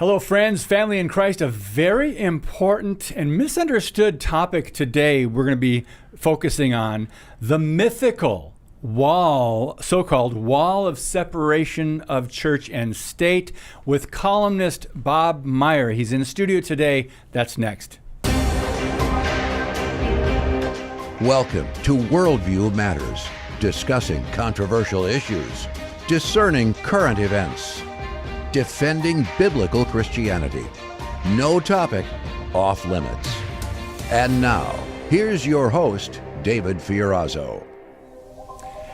Hello, friends, family in Christ. A very important and misunderstood topic today. We're going to be focusing on the mythical wall, so-called wall of separation of church and state, with columnist Bob Meyer. He's in the studio today. That's next. Welcome to Worldview Matters, discussing controversial issues, discerning current events, defending biblical Christianity. No topic off limits. And now, here's your host, David Fiorazzo.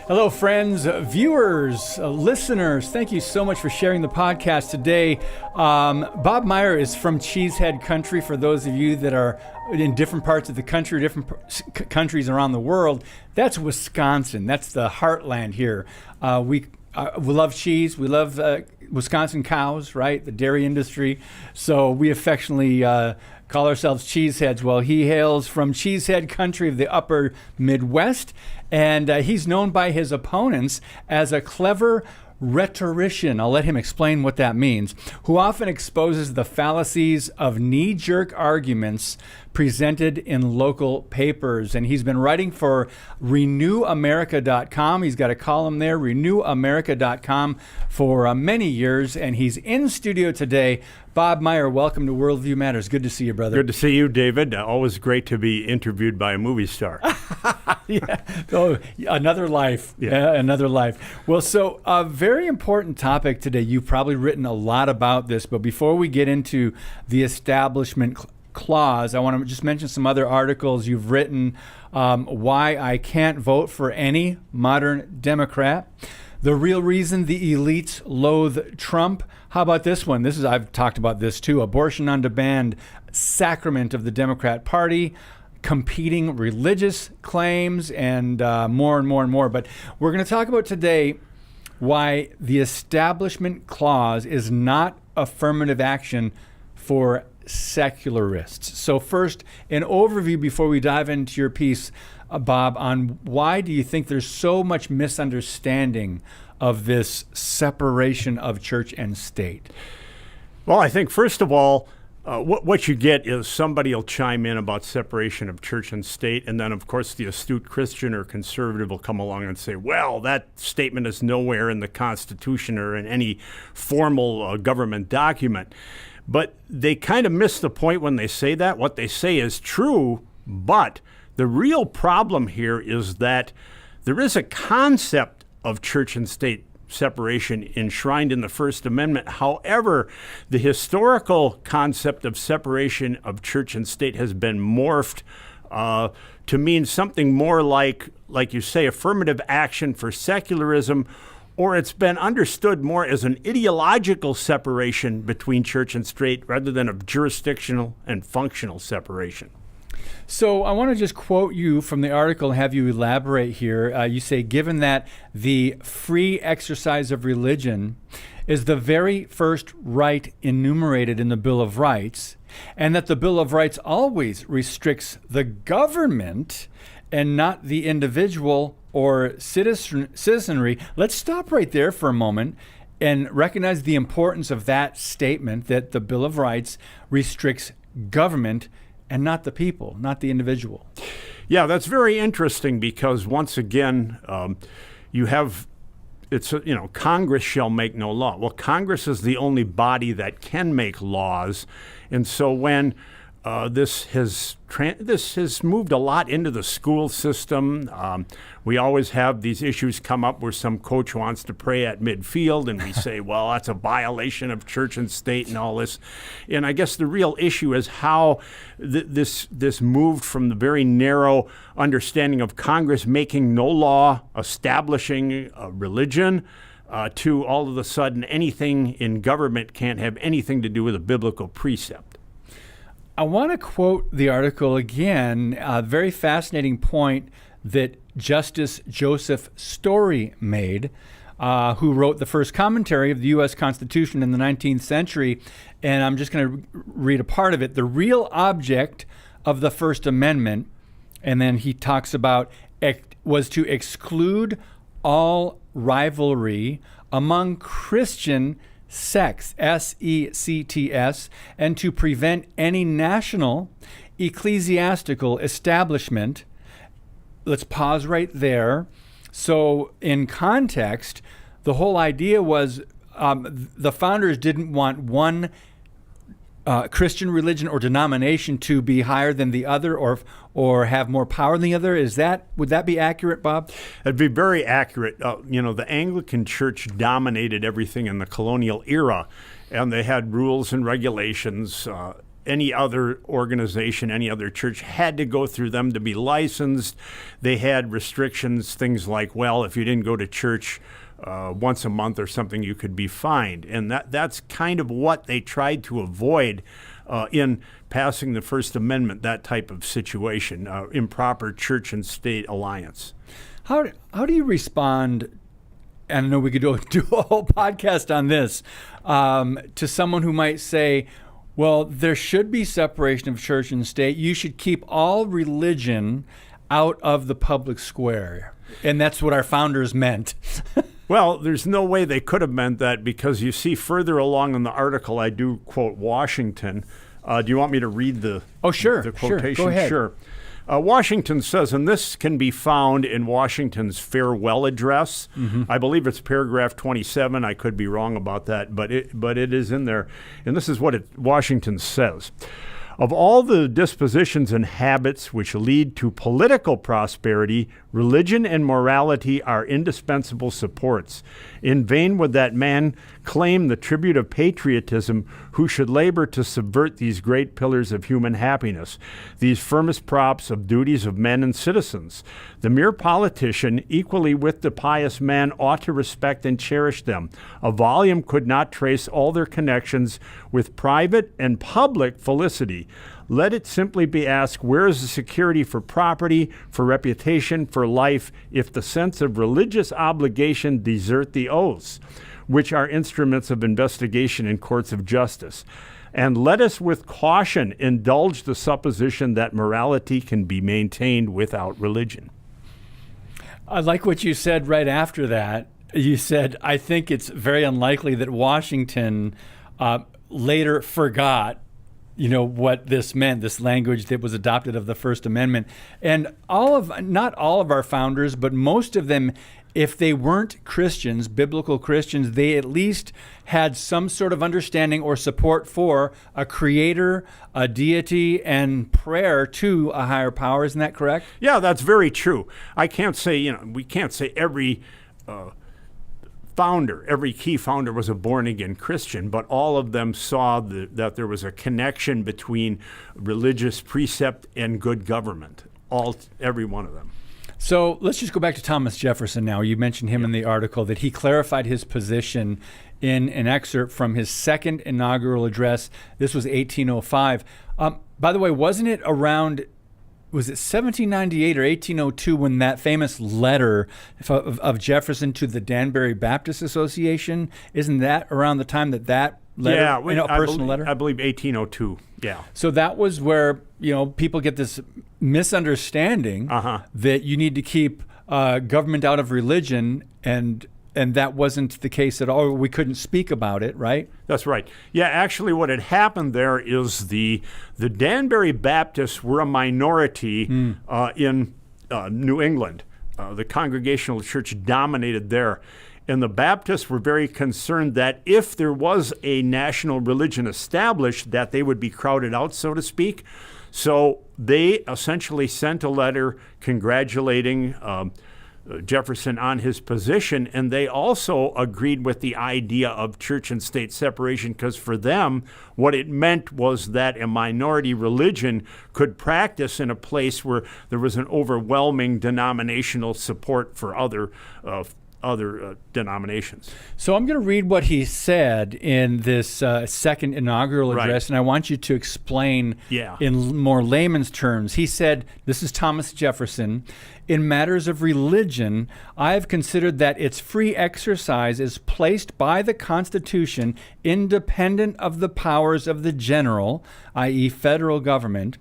Hello, friends, viewers, listeners. Thank you so much for sharing the podcast today. Bob Meyer is from Cheesehead Country. For those of you that are in different parts of the country, different countries around the world, that's Wisconsin. That's the heartland here. We love cheese. We love Wisconsin cows, right? The dairy industry. So we affectionately call ourselves Cheeseheads. Well, he hails from Cheesehead Country of the upper Midwest, and he's known by his opponents as a clever rhetorician. I'll let him explain what that means, who often exposes the fallacies of knee-jerk arguments presented in local papers. And he's been writing for RenewAmerica.com. He's got a column there, RenewAmerica.com, for many years, and he's in studio today. Bob Meyer, welcome to Worldview Matters. Good to see you, brother. Good to see you, David. Always great to be interviewed by a movie star. Yeah. Oh, another life. Yeah, another life. Well, so a very important topic today. You've probably written a lot about this, but before we get into the establishment clause, I want to just mention some other articles you've written. Why I Can't Vote for Any Modern Democrat. The Real Reason the Elites Loathe Trump. How about this one? I've talked about this too. Abortion on Demand, Sacrament of the Democrat Party, Competing Religious Claims, and more and more and more. But we're going to talk about today why the Establishment Clause is not affirmative action for secularists. So first, an overview before we dive into your piece, Bob, on why do you think there's so much misunderstanding of this separation of church and state? Well, I think, first of all, what you get is somebody will chime in about separation of church and state, and then, of course, the astute Christian or conservative will come along and say, well, that statement is nowhere in the Constitution or in any formal government document. But they kind of miss the point when they say that. What they say is true, but the real problem here is that there is a concept of church and state separation enshrined in the First Amendment. However, the historical concept of separation of church and state has been morphed to mean something more like you say, affirmative action for secularism, or it's been understood more as an ideological separation between church and state rather than a jurisdictional and functional separation. So I want to just quote you from the article, have you elaborate here. You say, given that the free exercise of religion is the very first right enumerated in the Bill of Rights, and that the Bill of Rights always restricts the government and not the individual or citizenry. Let's stop right there for a moment and recognize the importance of that statement, that the Bill of Rights restricts government and not the people, not the individual. Yeah, that's very interesting because once again, you have, Congress shall make no law. Well, Congress is the only body that can make laws. And so when this has moved a lot into the school system. We always have these issues come up where some coach wants to pray at midfield, and we say, well, that's a violation of church and state and all this. And I guess the real issue is how this moved from the very narrow understanding of Congress making no law, establishing a religion, to all of a sudden anything in government can't have anything to do with a biblical precept. I want to quote the article again, a very fascinating point that Justice Joseph Story made, who wrote the first commentary of the U.S. Constitution in the 19th century. And I'm just going to read a part of it. The real object of the First Amendment, and then he talks about, was to exclude all rivalry among Christian sects, S-E-C-T-S, and to prevent any national ecclesiastical establishment. Let's pause right there. So in context, the whole idea was the founders didn't want one Christian religion or denomination to be higher than the other or have more power than the other. Would that be accurate, Bob? That'd be very accurate. The Anglican Church dominated everything in the colonial era, and they had rules and regulations. Any other organization, any other church had to go through them to be licensed. They had restrictions, things like, well, if you didn't go to church once a month or something, you could be fined. And that's kind of what they tried to avoid in passing the First Amendment, that type of situation, improper church and state alliance. How do you respond, and I know we could do a whole podcast on this, to someone who might say, well, there should be separation of church and state. You should keep all religion out of the public square. And that's what our founders meant. Well, there's no way they could have meant that, because you see further along in the article, I do quote Washington. Do you want me to read the quotation? Sure. Go ahead. Sure. Washington says, and this can be found in Washington's farewell address. Mm-hmm. I believe it's paragraph 27. I could be wrong about that, but it is in there. And this is what Washington says. Of all the dispositions and habits which lead to political prosperity, religion and morality are indispensable supports. In vain would that man claim the tribute of patriotism who should labor to subvert these great pillars of human happiness, these firmest props of duties of men and citizens. The mere politician, equally with the pious man, ought to respect and cherish them. A volume could not trace all their connections with private and public felicity. Let it simply be asked, where is the security for property, for reputation, for life, if the sense of religious obligation desert the oaths, which are instruments of investigation in courts of justice? And let us with caution indulge the supposition that morality can be maintained without religion. I like what you said right after that. You said, I think it's very unlikely that Washington later forgot what this meant, this language that was adopted of the First Amendment. And not all of our founders, but most of them, if they weren't Christians, biblical Christians, they at least had some sort of understanding or support for a creator, a deity, and prayer to a higher power. Isn't that correct? Yeah, that's very true. I can't say, we can't say every every key founder was a born-again Christian, but all of them saw that there was a connection between religious precept and good government, every one of them. So let's just go back to Thomas Jefferson now. You mentioned him in the article, that he clarified his position in an excerpt from his second inaugural address. This was 1805. By the way, wasn't it around... was it 1798 or 1802 when that famous letter of Jefferson to the Danbury Baptist Association? Isn't that around the time that letter, a personal letter? I believe 1802, yeah. So that was where, people get this misunderstanding that you need to keep government out of religion, and that wasn't the case at all. We couldn't speak about it, right? That's right. Yeah, actually what had happened there is the Danbury Baptists were a minority in New England. The Congregational Church dominated there. And the Baptists were very concerned that if there was a national religion established, that they would be crowded out, so to speak. So they essentially sent a letter congratulating Jefferson on his position, and they also agreed with the idea of church and state separation, because for them, what it meant was that a minority religion could practice in a place where there was an overwhelming denominational support for other denominations. So I'm going to read what he said in this second inaugural address, and I want you to explain in more layman's terms. He said, this is Thomas Jefferson, "In matters of religion, I have considered that its free exercise is placed by the Constitution independent of the powers of the general, i.e. federal government.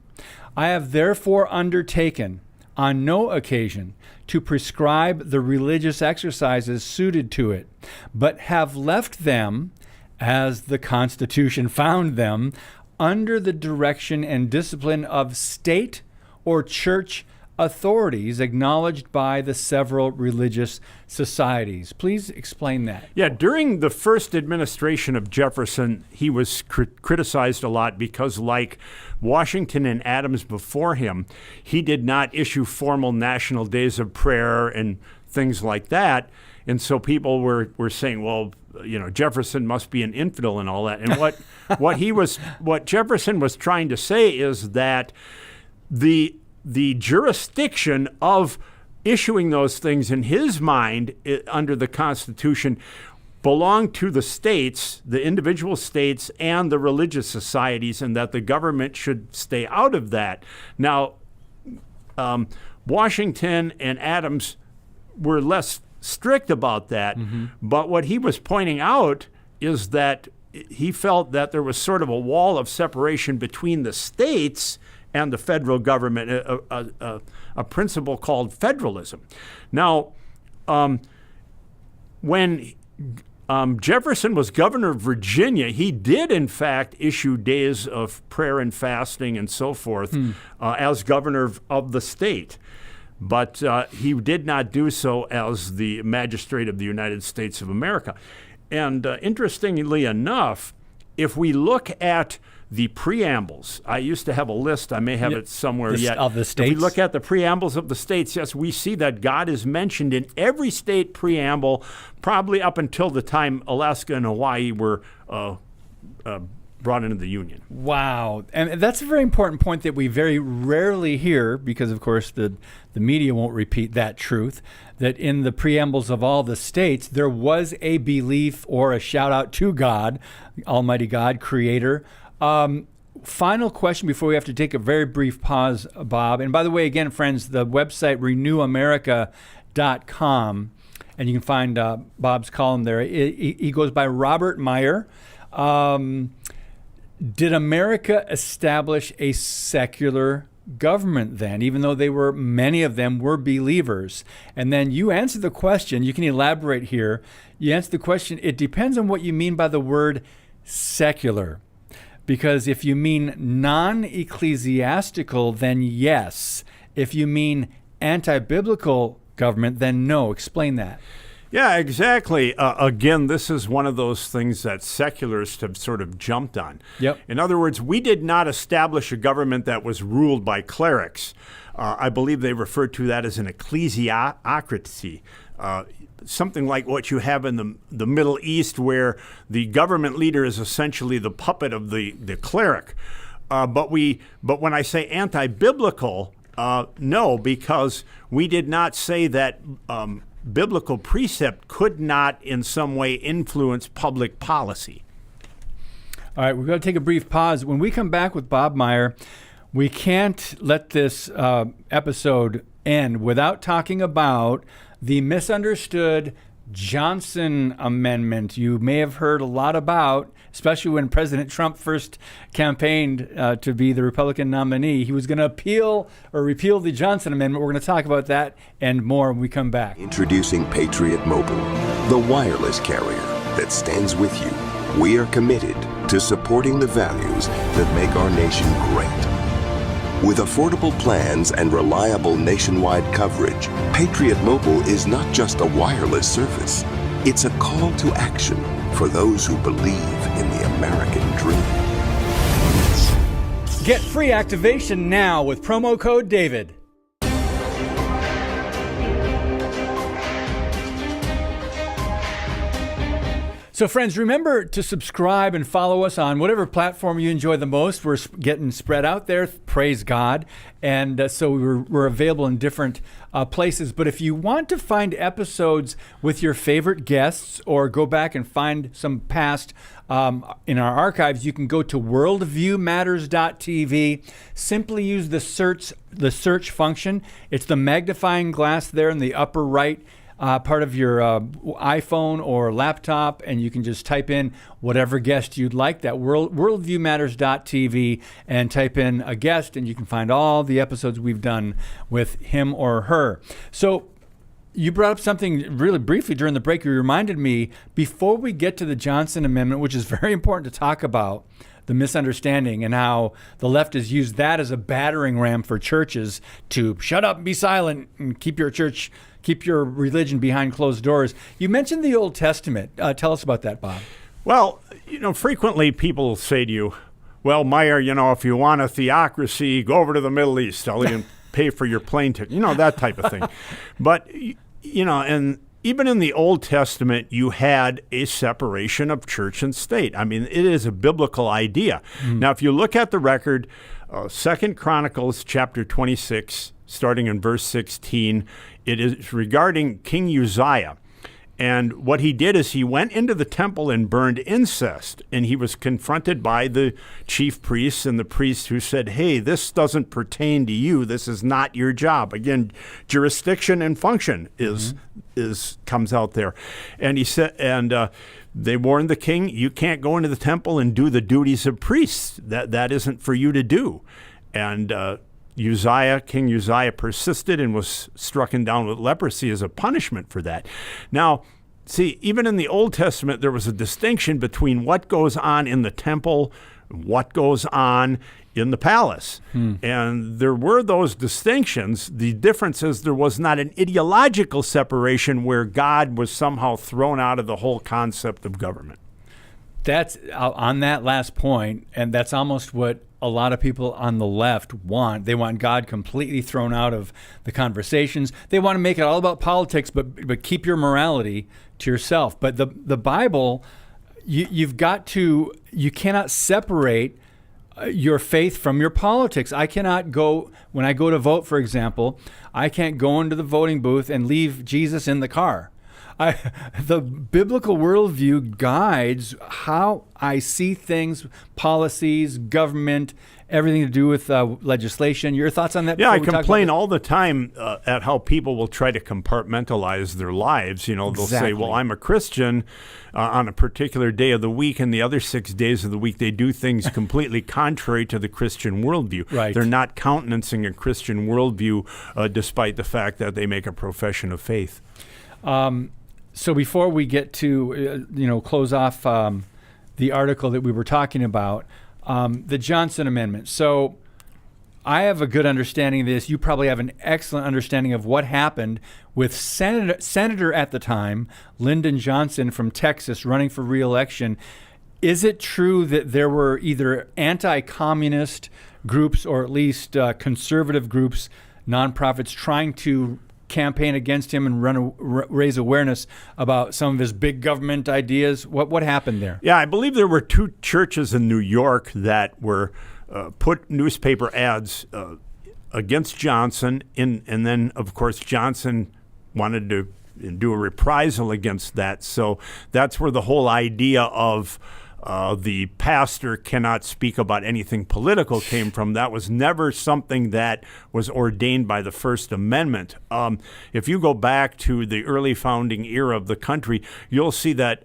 I have therefore undertaken on no occasion to prescribe the religious exercises suited to it, but have left them as the Constitution found them, under the direction and discipline of state or church authorities acknowledged by the several religious societies. Please explain that. Yeah, during the first administration of Jefferson, he was criticized a lot because, like Washington and Adams before him, he did not issue formal national days of prayer and things like that. And so people were saying, well, Jefferson must be an infidel and all that. And what Jefferson was trying to say is that the jurisdiction of issuing those things in his mind under the Constitution belonged to the states, the individual states, and the religious societies, and that the government should stay out of that. Now, Washington and Adams were less strict about that, but what he was pointing out is that he felt that there was sort of a wall of separation between the states and the federal government, a principle called federalism. Now, when Jefferson was governor of Virginia, he did, in fact, issue days of prayer and fasting and so forth as governor of the state. But he did not do so as the magistrate of the United States of America. And interestingly enough, if we look at the preambles, I used to have a list, I may have it somewhere yet. Of the states? If we look at the preambles of the states, yes, we see that God is mentioned in every state preamble, probably up until the time Alaska and Hawaii were brought into the Union. Wow. And that's a very important point that we very rarely hear, because, of course, the media won't repeat that truth, that in the preambles of all the states, there was a belief or a shout out to God, Almighty God, Creator. Final question before we have to take a very brief pause, Bob. And by the way, again, friends, the website renewamerica.com, and you can find Bob's column there. He goes by Robert Meyer. Did America establish a secular government then, even though many of them were believers? And then you answer the question, you can elaborate here. You answer the question, it depends on what you mean by the word secular. Because if you mean non-ecclesiastical, then yes. If you mean anti-biblical government, then no. Explain that. Yeah, exactly. Again, this is one of those things that secularists have sort of jumped on. Yep. In other words, we did not establish a government that was ruled by clerics. I believe they refer to that as an ecclesiocracy. Something like what you have in the Middle East, where the government leader is essentially the puppet of the cleric. But when I say anti-biblical, no, because we did not say that biblical precept could not in some way influence public policy. All right, we're going to take a brief pause. When we come back with Bob Meyer, we can't let this episode end without talking about the misunderstood Johnson Amendment you may have heard a lot about, especially when President Trump first campaigned to be the Republican nominee. He was going to appeal or repeal the Johnson Amendment. We're going to talk about that and more when we come back. Introducing Patriot Mobile, the wireless carrier that stands with you. We are committed to supporting the values that make our nation great. With affordable plans and reliable nationwide coverage, Patriot Mobile is not just a wireless service. It's a call to action for those who believe in the American dream. Get free activation now with promo code DAVID. So, friends, remember to subscribe and follow us on whatever platform you enjoy the most. We're getting spread out there, praise God. And so we're available in different places. But if you want to find episodes with your favorite guests or go back and find some past in our archives, you can go to worldviewmatters.tv. Simply use the search function. It's the magnifying glass there in the upper right part of your iPhone or laptop, and you can just type in whatever guest you'd like, that worldviewmatters.tv, and type in a guest, and you can find all the episodes we've done with him or her. So You brought up something really briefly during the break. You reminded me, before we get to the Johnson Amendment, which is very important to talk about, the misunderstanding and how the left has used that as a battering ram for churches to shut up and be silent and keep your religion behind closed doors. You mentioned the Old Testament. Tell us about that, Bob. Well, frequently people say to you, well, Meyer, if you want a theocracy, go over to the Middle East. I'll even pay for your plane ticket, that type of thing. But, and even in the Old Testament, you had a separation of church and state. I mean, it is a biblical idea. Now, if you look at the record, 2 Chronicles chapter 26, starting in verse 16, it is regarding King Uzziah. And what he did is he went into the temple and burned incense. And he was confronted by the chief priests and the priests who said, hey, this doesn't pertain to you. This is not your job. Again, jurisdiction and function comes out there. And he said, they warned the king, you can't go into the temple and do the duties of priests. That isn't for you to do. And King Uzziah persisted and was stricken down with leprosy as a punishment for that. Now, see, even in the Old Testament, there was a distinction between what goes on in the temple and what goes on in the palace. And there were those distinctions. The difference is there was not an ideological separation where God was somehow thrown out of the whole concept of government. That's on that last point, and that's almost what a lot of people on the left want. They want God completely thrown out of the conversations. They want to make it all about politics, but keep your morality to yourself. But the Bible, you cannot separate your faith from your politics. I cannot go, when I go to vote, for example, I can't go into the voting booth and leave Jesus in the car. The biblical worldview guides how I see things, policies, government, everything to do with legislation. Your thoughts on that? Yeah, I complain all the time at how people will try to compartmentalize their lives. They'll say, well, I'm a Christian on a particular day of the week, and the other 6 days of the week they do things completely contrary to the Christian worldview. Right. They're not countenancing a Christian worldview despite the fact that they make a profession of faith. So before we get to, close off the article that we were talking about, the Johnson Amendment. So I have a good understanding of this. You probably have an excellent understanding of what happened with Senator at the time, Lyndon Johnson from Texas, running for re-election. Is it true that there were either anti-communist groups or at least conservative groups, nonprofits, trying to campaign against him and raise awareness about some of his big government ideas? What happened there? Yeah, I believe there were two churches in New York that were put newspaper ads against Johnson, and then, of course, Johnson wanted to do a reprisal against that. So that's where the whole idea of the pastor cannot speak about anything political came from. That was never something that was ordained by the First Amendment. If you go back to the early founding era of the country, you'll see that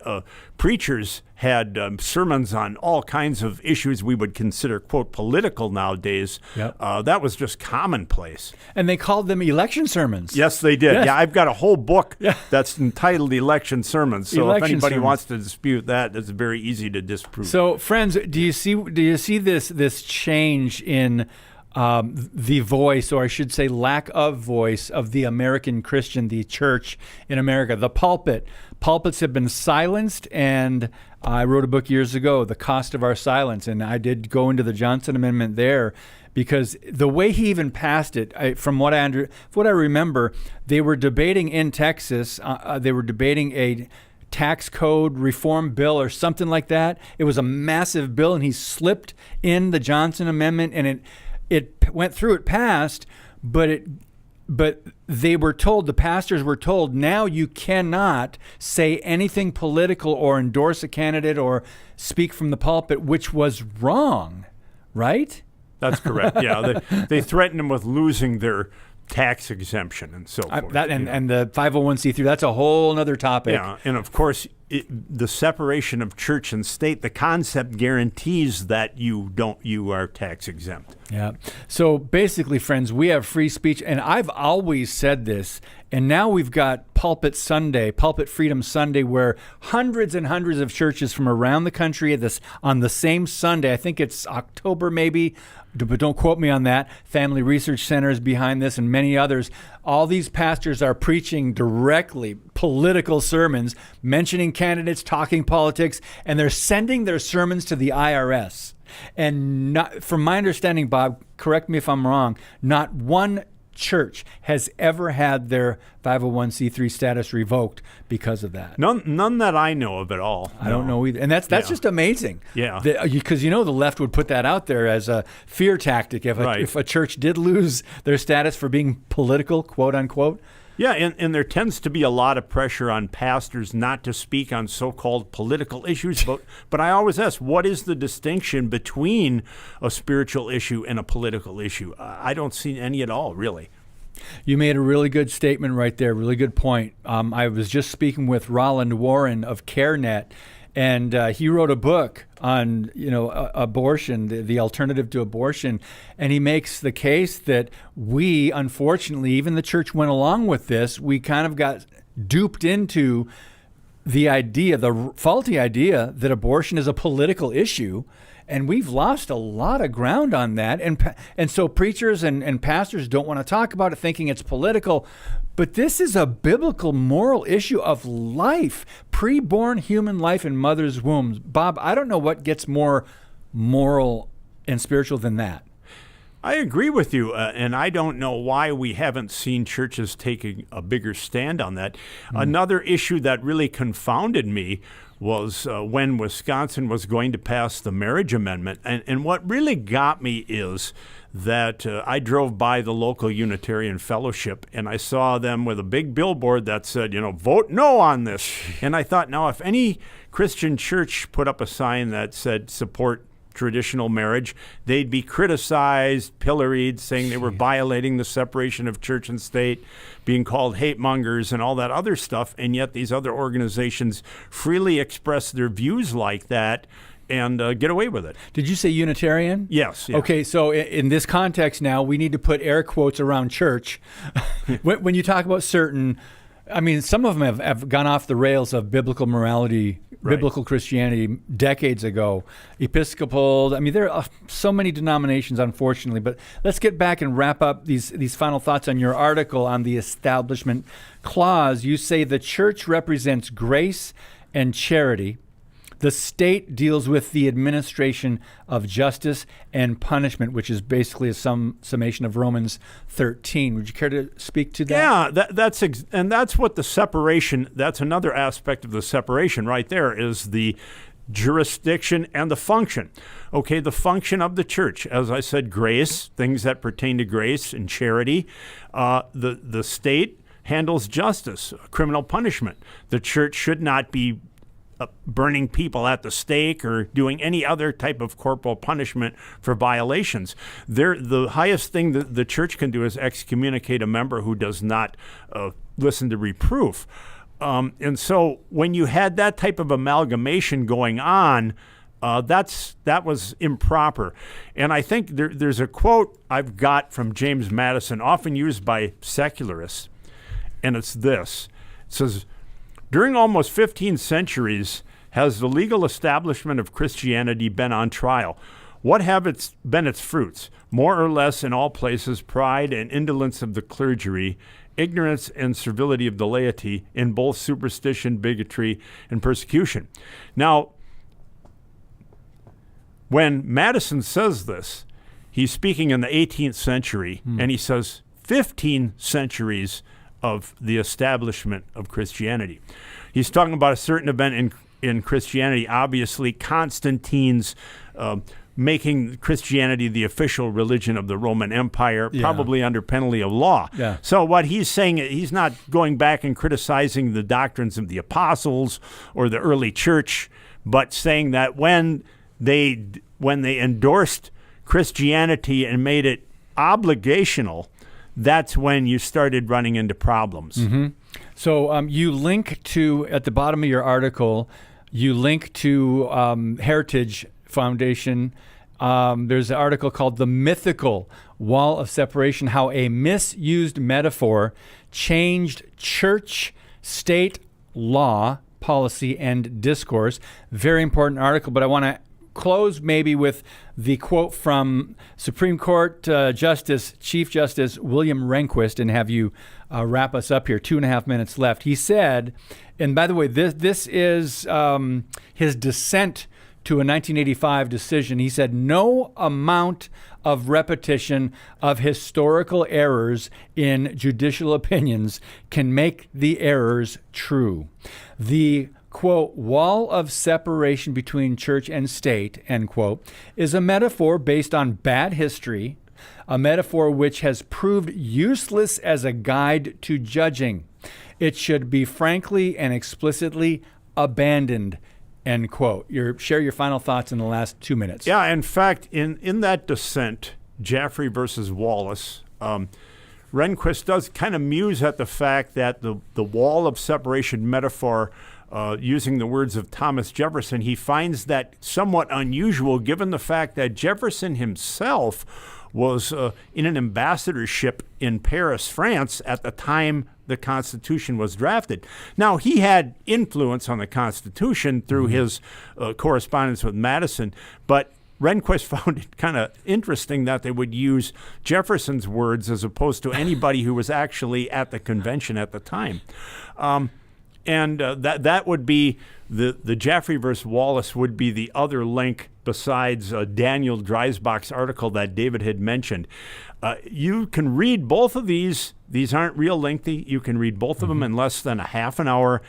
preachers had sermons on all kinds of issues we would consider, quote, political nowadays. Yep. That was just commonplace. And they called them election sermons. Yes, they did. Yes. Yeah, I've got a whole book that's entitled Election Sermons. So Election if anybody sermons. wants to dispute that, it's very easy to disprove. So, friends, do you see this change in the voice, or I should say lack of voice, of the American Christian, the church in America, the pulpit? Pulpits have been silenced, and I wrote a book years ago, The Cost of Our Silence, and I did go into the Johnson Amendment there, because the way he even passed it, from what I remember, they were debating in Texas, they were debating a tax code reform bill or something like that. It was a massive bill, and he slipped in the Johnson Amendment, and it went through, it passed, but they were told, the pastors were told, now you cannot say anything political or endorse a candidate or speak from the pulpit, which was wrong, right? That's correct. Yeah, they threatened him with losing their tax exemption and so forth. And the 501c3, that's a whole other topic. Yeah, and of course, the separation of church and state, the concept guarantees that you are tax exempt. Yeah. So basically, friends, we have free speech, and I've always said this, And now we've got Pulpit Sunday, Pulpit Freedom Sunday, where hundreds and hundreds of churches from around the country on the same Sunday, I think it's October maybe, but don't quote me on that. Family Research Center is behind this and many others. All these pastors are preaching directly political sermons, mentioning candidates, talking politics, and they're sending their sermons to the IRS. And from my understanding, Bob, correct me if I'm wrong, not one church has ever had their 501c3 status revoked because of that. None that I know of at all. I don't know either. And that's just amazing. Yeah. Because the left would put that out there as a fear tactic if a church did lose their status for being political, quote unquote. Yeah, and there tends to be a lot of pressure on pastors not to speak on so-called political issues. But I always ask, what is the distinction between a spiritual issue and a political issue? I don't see any at all, really. You made a really good statement right there, really good point. I was just speaking with Roland Warren of CareNet, and he wrote a book on abortion, the alternative to abortion, and he makes the case that we, unfortunately, even the church went along with this. We kind of got duped into the faulty idea that abortion is a political issue. And we've lost a lot of ground on that. And so preachers and pastors don't want to talk about it, thinking it's political. But this is a biblical moral issue of life, preborn human life in mother's wombs. Bob, I don't know what gets more moral and spiritual than that. I agree with you, and I don't know why we haven't seen churches taking a bigger stand on that. Another issue that really confounded me was when Wisconsin was going to pass the marriage amendment. And what really got me is that I drove by the local Unitarian Fellowship, and I saw them with a big billboard that said, vote no on this. And I thought, now, if any Christian church put up a sign that said support traditional marriage, they'd be criticized, pilloried, saying they were violating the separation of church and state, being called hate mongers and all that other stuff. And yet these other organizations freely express their views like that and get away with it. Did you say Unitarian? Yes. Yeah. Okay, so in this context now, we need to put air quotes around church. When you talk about certain, some of them have gone off the rails of biblical morality, biblical Christianity decades ago. Episcopal, there are so many denominations, unfortunately. But let's get back and wrap up these final thoughts on your article on the Establishment Clause. You say the church represents grace and charity. The state deals with the administration of justice and punishment, which is basically a summation of Romans 13. Would you care to speak to that? Yeah, that's what the separation, that's another aspect of the separation right there, is the jurisdiction and the function. Okay, the function of the church, as I said, grace, things that pertain to grace and charity. The state handles justice, criminal punishment. The church should not be burning people at the stake or doing any other type of corporal punishment for violations. The highest thing that the church can do is excommunicate a member who does not listen to reproof. And so when you had that type of amalgamation going on, that was improper. And I think there's a quote I've got from James Madison, often used by secularists, and it's this. It says, during almost 15 centuries has the legal establishment of Christianity been on trial. What have been its fruits? More or less in all places, pride and indolence of the clergy, ignorance and servility of the laity, in both superstition, bigotry, and persecution. Now, when Madison says this, he's speaking in the 18th century, and he says 15 centuries of the establishment of Christianity. He's talking about a certain event in Christianity, obviously Constantine's making Christianity the official religion of the Roman Empire, probably under penalty of law. Yeah. So what he's saying, he's not going back and criticizing the doctrines of the apostles or the early church, but saying that when they endorsed Christianity and made it obligational, that's when you started running into problems. Mm-hmm. So you link to, at the bottom of your article, you link to Heritage Foundation There's an article called The Mythical Wall of Separation, How a Misused Metaphor Changed Church, State, Law, Policy, and Discourse. Very important article, but I want to close maybe with the quote from Supreme Court Chief Justice William Rehnquist, and have you wrap us up here. 2.5 minutes left. He said, and by the way, this is his dissent to a 1985 decision. He said, no amount of repetition of historical errors in judicial opinions can make the errors true. The quote, wall of separation between church and state, end quote, is a metaphor based on bad history, a metaphor which has proved useless as a guide to judging. It should be frankly and explicitly abandoned, end quote. Share your final thoughts in the last 2 minutes. Yeah, in fact, in that dissent, Jaffrey versus Wallace, Rehnquist does kind of muse at the fact that the wall of separation metaphor, using the words of Thomas Jefferson, he finds that somewhat unusual given the fact that Jefferson himself was in an ambassadorship in Paris, France, at the time the Constitution was drafted. Now, he had influence on the Constitution through his correspondence with Madison, but Rehnquist found it kind of interesting that they would use Jefferson's words as opposed to anybody who was actually at the convention at the time. And that would be the Jaffrey versus Wallace would be the other link besides Daniel Dreisbach's article that David had mentioned. You can read both of these. These aren't real lengthy. You can read both of them in less than a half an hour.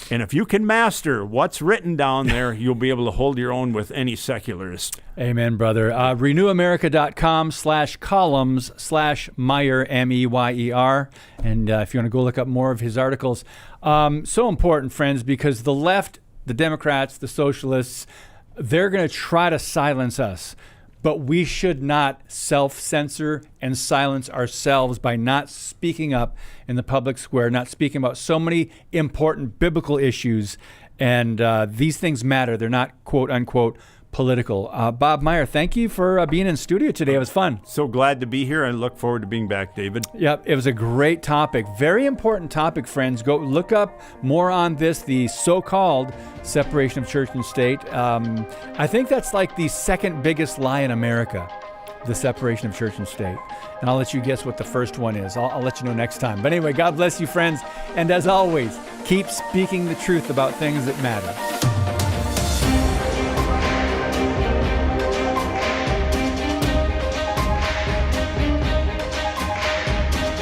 And if you can master what's written down there, you'll be able to hold your own with any secularist. Amen, brother. RenewAmerica.com/columns/Meyer, Meyer. And if you want to go look up more of his articles. So important, friends, because the left, the Democrats, the socialists, they're going to try to silence us. But we should not self-censor and silence ourselves by not speaking up in the public square, not speaking about so many important biblical issues. And these things matter. They're not, quote unquote, political. Bob Meyer, thank you for being in studio today. It was fun. So glad to be here and look forward to being back, David. Yep, it was a great topic. Very important topic, friends. Go look up more on this, the so-called separation of church and state. I think that's like the second biggest lie in America, the separation of church and state. And I'll let you guess what the first one is. I'll let you know next time. But anyway, God bless you, friends. And as always, keep speaking the truth about things that matter.